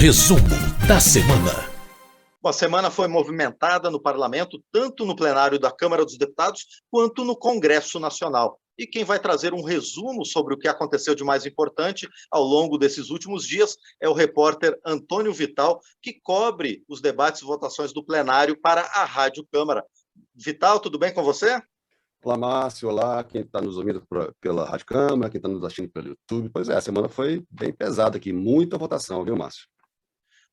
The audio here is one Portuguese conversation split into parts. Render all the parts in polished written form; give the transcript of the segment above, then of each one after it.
Resumo da semana. A semana foi movimentada no parlamento, tanto no plenário da Câmara dos Deputados, quanto no Congresso Nacional. E quem vai trazer um resumo sobre o que aconteceu de mais importante ao longo desses últimos dias é o repórter Antônio Vital, que cobre os debates e votações do plenário para a Rádio Câmara. Vital, tudo bem com você? Olá, Márcio. Olá, quem está nos ouvindo pela Rádio Câmara, quem está nos assistindo pelo YouTube. Pois é, a semana foi bem pesada aqui, muita votação, viu, Márcio?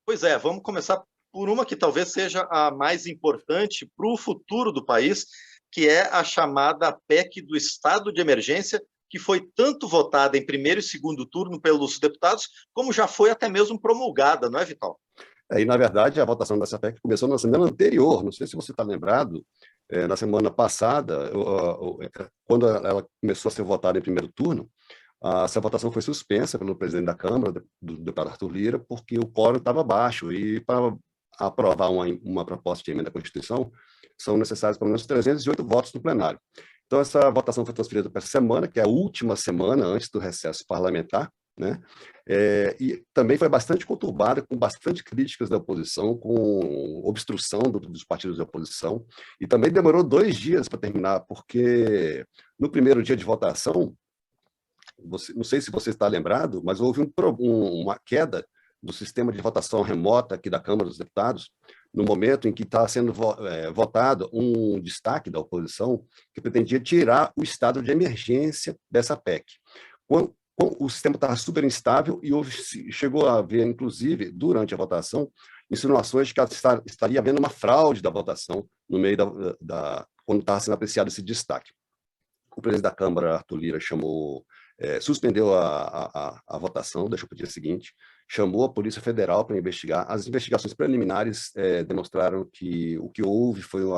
Pois é, vamos começar por uma que talvez seja a mais importante para o futuro do país, que é a chamada PEC do Estado de Emergência, que foi tanto votada em primeiro e segundo turno pelos deputados, como já foi até mesmo promulgada, não é, Vital? E, na verdade, a votação dessa PEC começou na semana anterior, não sei se você está lembrado, na semana passada, quando ela começou a ser votada em primeiro turno, essa votação foi suspensa pelo presidente da Câmara, do deputado Arthur Lira, porque o quórum estava baixo e para aprovar uma proposta de emenda à Constituição, são necessários pelo menos 308 votos no plenário. Então, essa votação foi transferida para essa semana, que é a última semana antes do recesso parlamentar, né? E também foi bastante conturbada, com bastante críticas da oposição, com obstrução dos partidos da oposição, e também demorou 2 dias para terminar, porque no primeiro dia de votação, não sei se você está lembrado, mas houve uma queda do sistema de votação remota aqui da Câmara dos Deputados, no momento em que está sendo votado um destaque da oposição que pretendia tirar o estado de emergência dessa PEC. Quando o sistema estava super instável e chegou a haver, inclusive, durante a votação, insinuações de que estaria havendo uma fraude da votação no meio quando estava sendo apreciado esse destaque. O presidente da Câmara, Arthur Lira, suspendeu a votação, deixou para o dia seguinte, chamou a Polícia Federal para investigar. As investigações preliminares demonstraram que o que houve foi o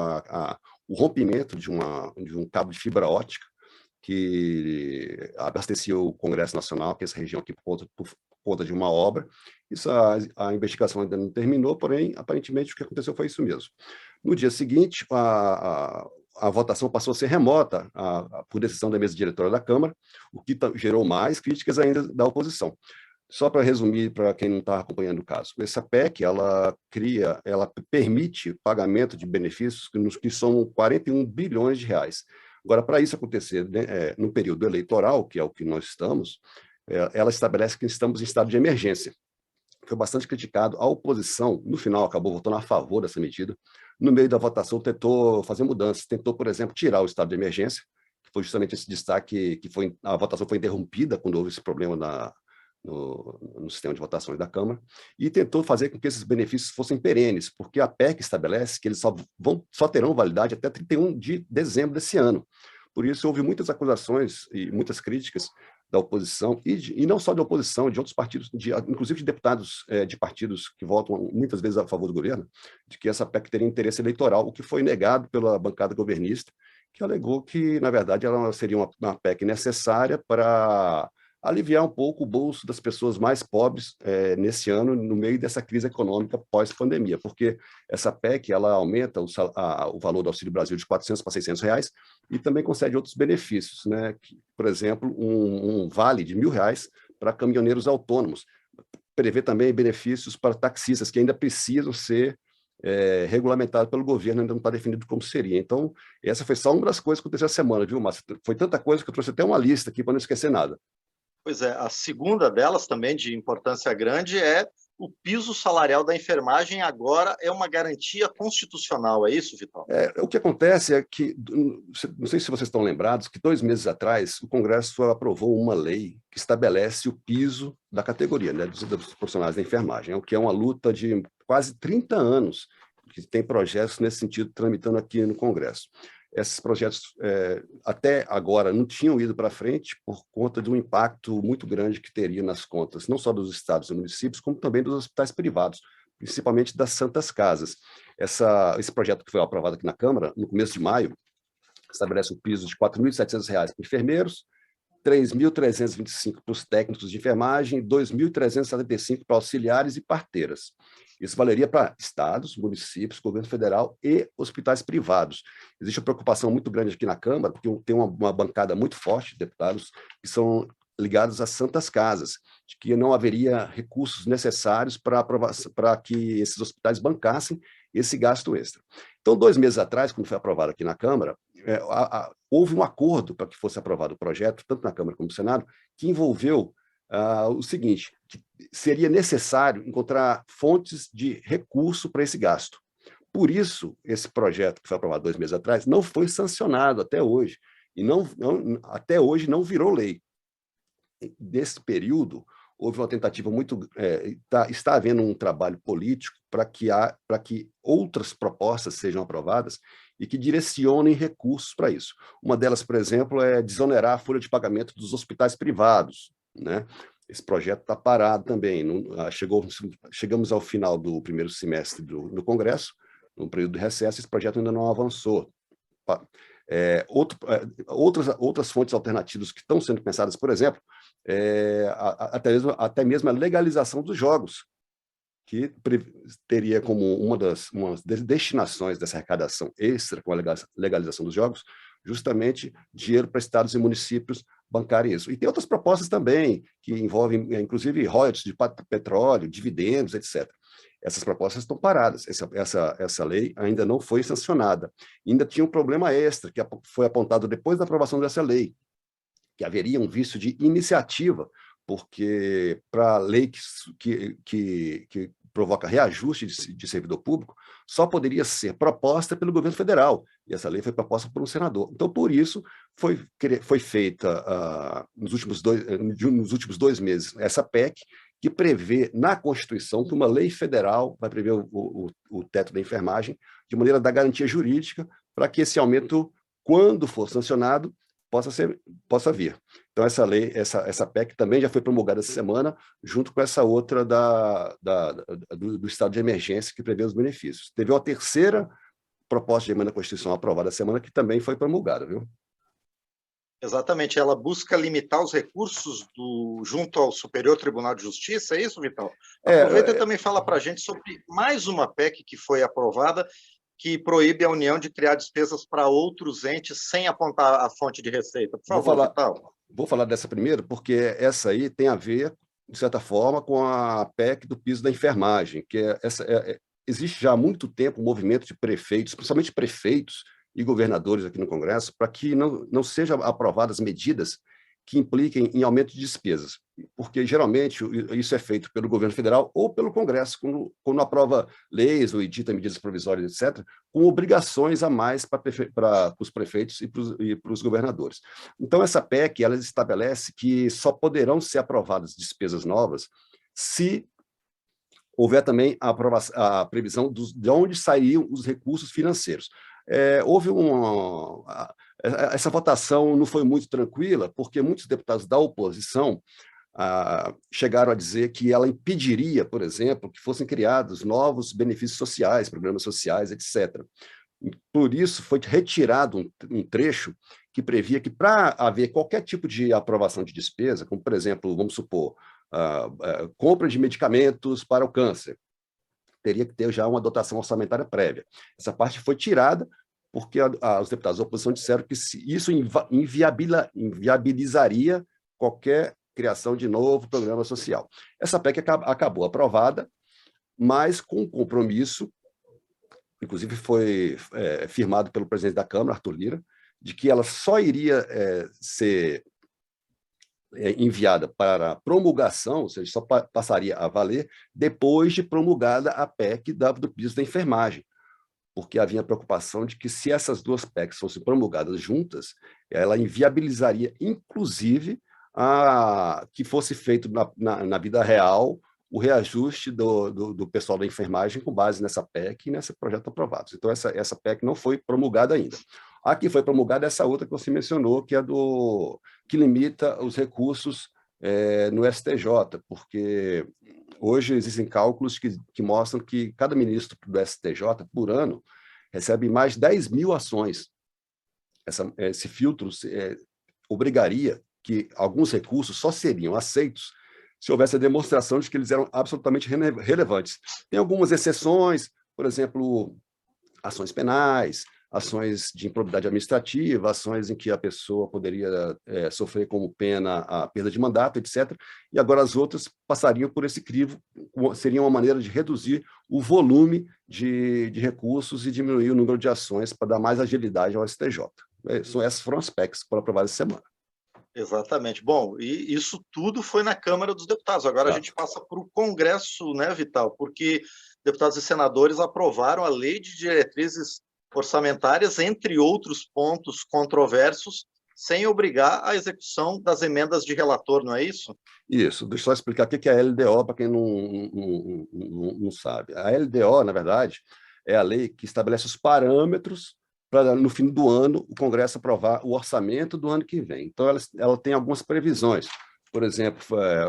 rompimento de um cabo de fibra ótica que abastecia o Congresso Nacional, que é essa região aqui por conta de uma obra. A investigação ainda não terminou, porém, aparentemente, o que aconteceu foi isso mesmo. No dia seguinte, a votação passou a ser remota por decisão da mesa diretora da Câmara, o que gerou mais críticas ainda da oposição. Só para resumir, para quem não está acompanhando o caso, essa PEC, ela permite pagamento de benefícios que são 41 bilhões de reais. Agora, para isso acontecer, né, no período eleitoral, que é o que nós estamos, ela estabelece que estamos em estado de emergência. Foi bastante criticado. A oposição, no final, acabou votando a favor dessa medida. No meio da votação, tentou fazer mudanças. Tentou, por exemplo, tirar o estado de emergência, que foi justamente esse destaque a votação foi interrompida quando houve esse problema no sistema de votações da Câmara, e tentou fazer com que esses benefícios fossem perenes, porque a PEC estabelece que eles só terão validade até 31 de dezembro desse ano. Por isso, houve muitas acusações e muitas críticas da oposição, e não só da oposição, de outros partidos, inclusive de deputados de partidos que votam muitas vezes a favor do governo, de que essa PEC teria interesse eleitoral, o que foi negado pela bancada governista, que alegou que, na verdade, ela seria uma PEC necessária para aliviar um pouco o bolso das pessoas mais pobres nesse ano, no meio dessa crise econômica pós-pandemia, porque essa PEC ela aumenta o valor do Auxílio Brasil de R$400 para R$600 e também concede outros benefícios, né? Por exemplo, um vale de R$1.000 para caminhoneiros autônomos, prevê também benefícios para taxistas que ainda precisam ser regulamentado pelo governo, ainda não está definido como seria. Então, essa foi só uma das coisas que aconteceu essa semana, viu, Márcio? Foi tanta coisa que eu trouxe até uma lista aqui para não esquecer nada. Pois é, a segunda delas, também de importância grande, é o piso salarial da enfermagem agora é uma garantia constitucional, é isso, Vital? O que acontece é que, não sei se vocês estão lembrados, que 2 meses atrás o Congresso aprovou uma lei que estabelece o piso da categoria, né, dos profissionais da enfermagem, o que é uma luta de quase 30 anos, que tem projetos nesse sentido tramitando aqui no Congresso. Esses projetos, até agora, não tinham ido para frente por conta de um impacto muito grande que teria nas contas, não só dos estados e municípios, como também dos hospitais privados, principalmente das Santas Casas. Esse projeto que foi aprovado aqui na Câmara, no começo de maio, estabelece um piso de R$ 4.700 para enfermeiros, R$ 3.325 para os técnicos de enfermagem, R$ 2.375 para auxiliares e parteiras. Isso valeria para estados, municípios, governo federal e hospitais privados. Existe uma preocupação muito grande aqui na Câmara, porque tem uma bancada muito forte de deputados que são ligados às santas casas, de que não haveria recursos necessários para que esses hospitais bancassem esse gasto extra. Então, 2 meses atrás, quando foi aprovado aqui na Câmara, houve um acordo para que fosse aprovado o projeto, tanto na Câmara como no Senado, que envolveu o seguinte, que seria necessário encontrar fontes de recurso para esse gasto. Por isso, esse projeto que foi aprovado 2 meses atrás não foi sancionado até hoje, e até hoje não virou lei. Nesse período, houve uma tentativa está havendo um trabalho político para que outras propostas sejam aprovadas e que direcionem recursos para isso. Uma delas, por exemplo, é desonerar a folha de pagamento dos hospitais privados, né? Esse projeto está parado também. Chegamos ao final do primeiro semestre do Congresso, no período de recesso, esse projeto ainda não avançou. Outras fontes alternativas que estão sendo pensadas, por exemplo, até mesmo a legalização dos jogos, que teria como uma das destinações dessa arrecadação extra com a legalização dos jogos, justamente dinheiro para estados e municípios bancarem isso. E tem outras propostas também, que envolvem, inclusive, royalties de petróleo, dividendos, etc. Essas propostas estão paradas. Essa lei ainda não foi sancionada. Ainda tinha um problema extra, que foi apontado depois da aprovação dessa lei, que haveria um vício de iniciativa, porque para a lei que provoca reajuste de servidor público, só poderia ser proposta pelo governo federal, e essa lei foi proposta por um senador. Então, por isso, foi feita, nos últimos 2 meses, essa PEC, que prevê na Constituição que uma lei federal vai prever o teto da enfermagem, de maneira a dar garantia jurídica para que esse aumento, quando for sancionado, possa vir. Então, essa PEC também já foi promulgada essa semana, junto com essa outra do estado de emergência, que prevê os benefícios. Teve uma terceira proposta de emenda à Constituição aprovada essa semana, que também foi promulgada, viu? Exatamente, ela busca limitar os recursos junto ao Superior Tribunal de Justiça, é isso, Vital? Aproveita e também fala para a gente sobre mais uma PEC que foi aprovada, que proíbe a União de criar despesas para outros entes sem apontar a fonte de receita. Por favor, Vital. Vou falar dessa primeiro, porque essa aí tem a ver, de certa forma, com a PEC do piso da enfermagem, que existe já há muito tempo um movimento de prefeitos, principalmente prefeitos e governadores aqui no Congresso, para que não sejam aprovadas medidas que impliquem em aumento de despesas, porque geralmente isso é feito pelo governo federal ou pelo Congresso, quando aprova leis ou edita medidas provisórias, etc., com obrigações a mais para os prefeitos e para os governadores. Então, essa PEC, ela estabelece que só poderão ser aprovadas despesas novas se houver também a previsão de onde sairiam os recursos financeiros. Houve essa votação não foi muito tranquila, porque muitos deputados da oposição chegaram a dizer que ela impediria, por exemplo, que fossem criados novos benefícios sociais, programas sociais, etc. Por isso, foi retirado um trecho que previa que, para haver qualquer tipo de aprovação de despesa, como, por exemplo, vamos supor, compra de medicamentos para o câncer, teria que ter já uma dotação orçamentária prévia. Essa parte foi tirada porque os deputados da oposição disseram que isso inviabilizaria qualquer criação de novo programa social. Essa PEC acabou aprovada, mas com um compromisso, inclusive foi firmado pelo presidente da Câmara, Arthur Lira, de que ela só iria ser enviada para promulgação, ou seja, só passaria a valer depois de promulgada a PEC do piso da enfermagem, porque havia preocupação de que, se essas duas PECs fossem promulgadas juntas, ela inviabilizaria, inclusive, que fosse feito na vida real o reajuste do pessoal da enfermagem com base nessa PEC e nesse projeto aprovado. Então, essa PEC não foi promulgada ainda. A que foi promulgada é essa outra que você mencionou, que é que limita os recursos no STJ, porque hoje existem cálculos que mostram que cada ministro do STJ, por ano, recebe mais de 10 mil ações. Esse filtro obrigaria que alguns recursos só seriam aceitos se houvesse a demonstração de que eles eram absolutamente relevantes. Tem algumas exceções, por exemplo, ações penais, ações de improbidade administrativa, ações em que a pessoa poderia sofrer como pena a perda de mandato, etc. E agora as outras passariam por esse crivo, seria uma maneira de reduzir o volume de recursos e diminuir o número de ações para dar mais agilidade ao STJ. Essas foram as PECs que foram aprovadas essa semana. Exatamente. Bom, e isso tudo foi na Câmara dos Deputados. Agora a gente passa para o Congresso, né, Vital? Porque deputados e senadores aprovaram a Lei de Diretrizes Orçamentárias, entre outros pontos controversos, sem obrigar a execução das emendas de relator, não é isso? Isso. Deixa eu só explicar o que é a LDO para quem não sabe. A LDO, na verdade, é a lei que estabelece os parâmetros para, no fim do ano, o Congresso aprovar o orçamento do ano que vem. Então, ela tem algumas previsões. Por exemplo,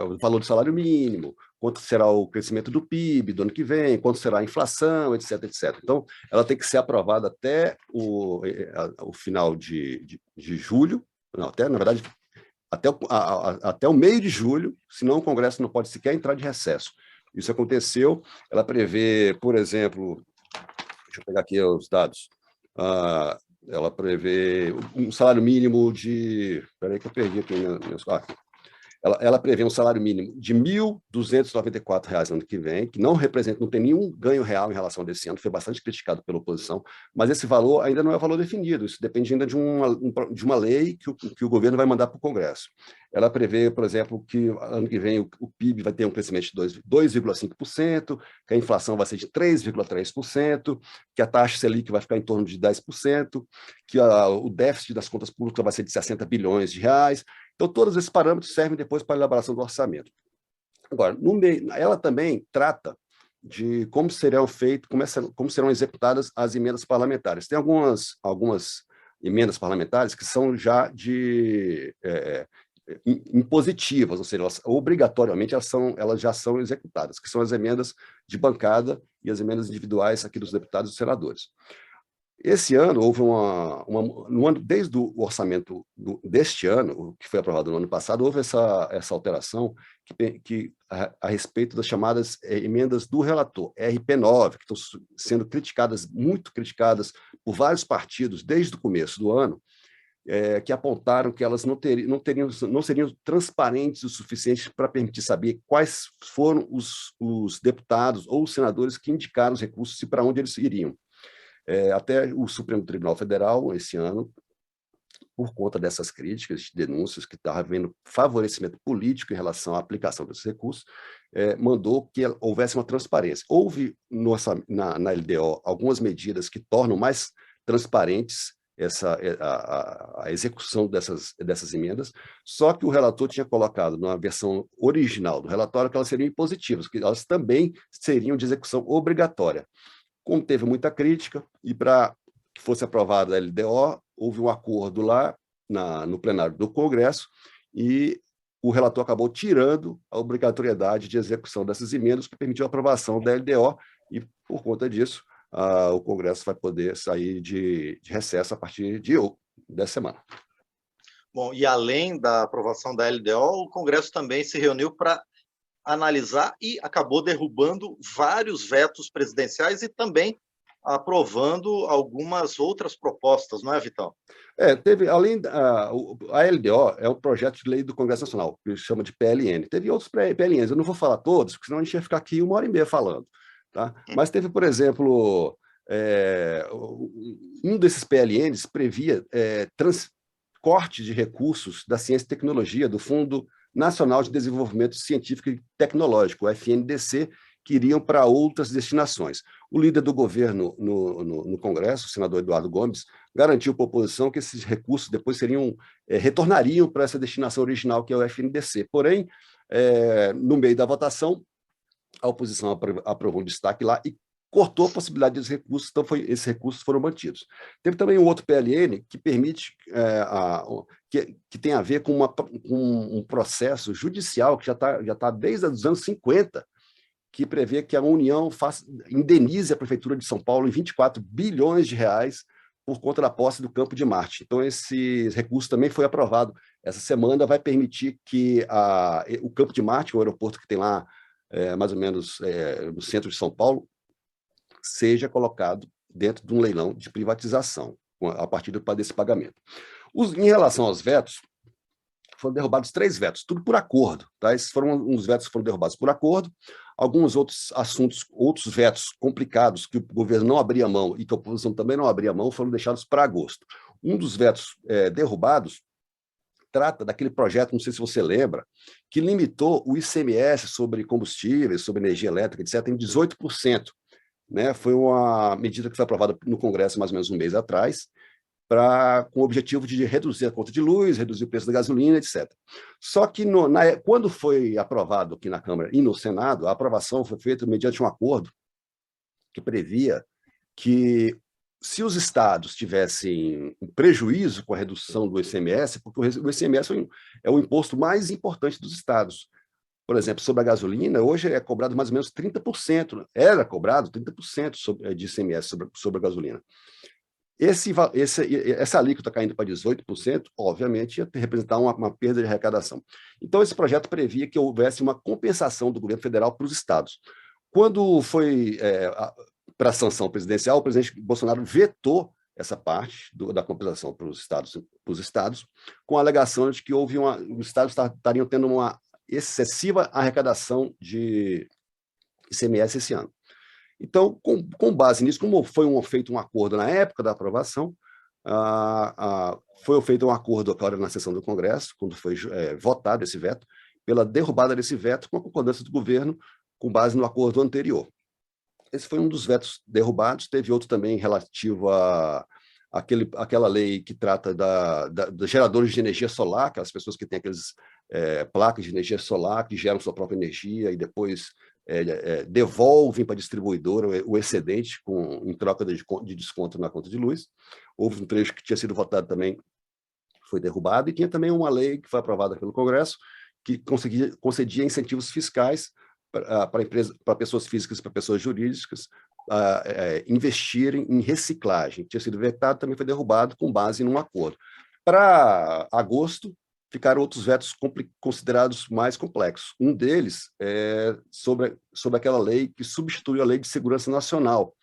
o valor do salário mínimo, quanto será o crescimento do PIB do ano que vem, quanto será a inflação, etc, etc. Então, ela tem que ser aprovada até o final de julho, não, até, na verdade, até o meio de julho, senão o Congresso não pode sequer entrar de recesso. Isso aconteceu, ela prevê, por exemplo, deixa eu pegar aqui os dados, ela prevê um salário mínimo de... Espera aí que eu perdi aqui meus... Ela prevê um salário mínimo de R$ 1.294 no ano que vem, que não representa, não tem nenhum ganho real em relação a desse ano, foi bastante criticado pela oposição, mas esse valor ainda não é valor definido, isso depende ainda de uma lei que o governo vai mandar para o Congresso. Ela prevê, por exemplo, que ano que vem o PIB vai ter um crescimento de 2,5%, que a inflação vai ser de 3,3%, que a taxa Selic vai ficar em torno de 10%, que o déficit das contas públicas vai ser de 60 bilhões de reais. Então, todos esses parâmetros servem depois para a elaboração do orçamento. Agora, ela também trata de como serão feitos, como serão executadas as emendas parlamentares. Tem algumas emendas parlamentares que são já impositivas, ou seja, obrigatoriamente elas já são executadas, que são as emendas de bancada e as emendas individuais aqui dos deputados e senadores. Esse ano, houve desde o orçamento deste ano, que foi aprovado no ano passado, houve essa alteração a respeito das chamadas emendas do relator, RP9, que estão sendo muito criticadas por vários partidos desde o começo do ano, que apontaram que elas não seriam transparentes o suficiente para permitir saber quais foram os deputados ou os senadores que indicaram os recursos e para onde eles iriam. Até o Supremo Tribunal Federal, esse ano, por conta dessas críticas, de denúncias que estava havendo favorecimento político em relação à aplicação desses recursos, mandou que houvesse uma transparência. Houve na LDO algumas medidas que tornam mais transparentes a execução dessas emendas, só que o relator tinha colocado na versão original do relatório que elas seriam impositivas, que elas também seriam de execução obrigatória. Como teve muita crítica, e para que fosse aprovada a LDO, houve um acordo lá no plenário do Congresso, e o relator acabou tirando a obrigatoriedade de execução dessas emendas, que permitiu a aprovação da LDO, e, por conta disso, o Congresso vai poder sair de recesso a partir dessa semana. Bom, e além da aprovação da LDO, o Congresso também se reuniu para analisar e acabou derrubando vários vetos presidenciais e também aprovando algumas outras propostas, não é, Vital? Teve, além a LDO é um projeto de lei do Congresso Nacional, que se chama de PLN. Teve outros PLNs, eu não vou falar todos, porque senão a gente ia ficar aqui 1h30 falando. Tá? Mas teve, por exemplo, um desses PLNs previa corte de recursos da ciência e tecnologia do Fundo Nacional de Desenvolvimento Científico e Tecnológico, o FNDC, que iriam para outras destinações. O líder do governo no Congresso, o senador Eduardo Gomes, garantiu para a oposição que esses recursos depois retornariam para essa destinação original, que é o FNDC. Porém, no meio da votação, a oposição aprovou um destaque lá e cortou a possibilidade desses recursos, então esses recursos foram mantidos. Teve também um outro PLN que permite, que tem a ver com um processo judicial que já tá desde os anos 50, que prevê que a União indenize a Prefeitura de São Paulo em 24 bilhões de reais por conta da posse do Campo de Marte. Então, esse recurso também foi aprovado essa semana, vai permitir que o Campo de Marte, o aeroporto que tem lá, mais ou menos no centro de São Paulo, seja colocado dentro de um leilão de privatização, a partir desse pagamento. Em relação aos vetos, foram derrubados 3 vetos, tudo por acordo. Tá? Esses foram uns vetos que foram derrubados por acordo. Alguns outros assuntos, outros vetos complicados que o governo não abria mão e que a oposição também não abria mão, foram deixados para agosto. Um dos vetos derrubados trata daquele projeto, não sei se você lembra, que limitou o ICMS sobre combustíveis, sobre energia elétrica, etc., em 18%. Né? Foi uma medida que foi aprovada no Congresso mais ou menos um mês atrás, com o objetivo de reduzir a conta de luz, reduzir o preço da gasolina, etc. Só que, quando foi aprovado aqui na Câmara e no Senado, a aprovação foi feita mediante um acordo que previa que, se os estados tivessem um prejuízo com a redução do ICMS, porque o ICMS é o imposto mais importante dos estados. Por exemplo, sobre a gasolina, hoje é cobrado mais ou menos 30%, era cobrado 30% de ICMS sobre a gasolina. Essa alíquota caindo para 18%, obviamente, ia representar uma perda de arrecadação. Então, esse projeto previa que houvesse uma compensação do governo federal para os estados. Quando foi para a sanção presidencial, o presidente Bolsonaro vetou essa parte da compensação para os estados, com a alegação de que os estados estariam tendo uma excessiva arrecadação de ICMS esse ano. Então, com base nisso, como foi feito um acordo na época da aprovação, foi feito um acordo agora na sessão do Congresso, quando foi votado esse veto, pela derrubada desse veto com a concordância do governo, com base no acordo anterior. Esse foi um dos vetos derrubados. Teve outro também relativo àquela lei que trata dos geradores de energia solar, aquelas pessoas que têm aquelas placas de energia solar que geram sua própria energia e depois devolvem para a distribuidora o excedente em troca de desconto na conta de luz. Houve um trecho que tinha sido votado também, foi derrubado, e tinha também uma lei que foi aprovada pelo Congresso que concedia incentivos fiscais para pessoas físicas e para pessoas jurídicas investirem em reciclagem. Tinha sido vetado, também foi derrubado com base num acordo. Para agosto, ficaram outros vetos considerados mais complexos. Um deles é sobre aquela lei que substituiu a Lei de Segurança Nacional.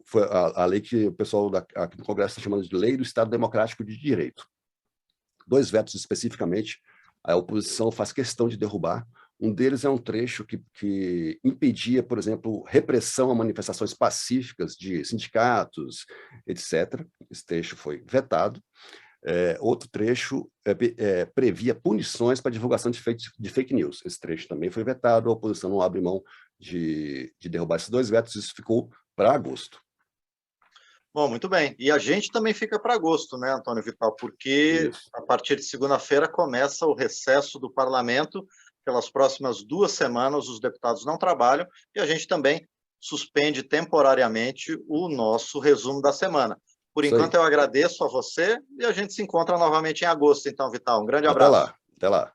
Foi a lei que o pessoal aqui no Congresso está chamando de Lei do Estado Democrático de Direito. 2 vetos especificamente, a oposição faz questão de derrubar. Um deles é um trecho que impedia, por exemplo, repressão a manifestações pacíficas de sindicatos, etc. Esse trecho foi vetado. Outro trecho previa punições para divulgação de fake news. Esse trecho também foi vetado, a oposição não abre mão de derrubar esses 2 vetos, isso ficou para agosto. Bom, muito bem. E a gente também fica para agosto, né, Antônio Vital? Porque a partir de segunda-feira começa o recesso do parlamento. Pelas próximas 2 semanas, os deputados não trabalham e a gente também suspende temporariamente o nosso resumo da semana. Por enquanto, eu agradeço a você e a gente se encontra novamente em agosto, então, Vital. Um grande abraço. Até lá.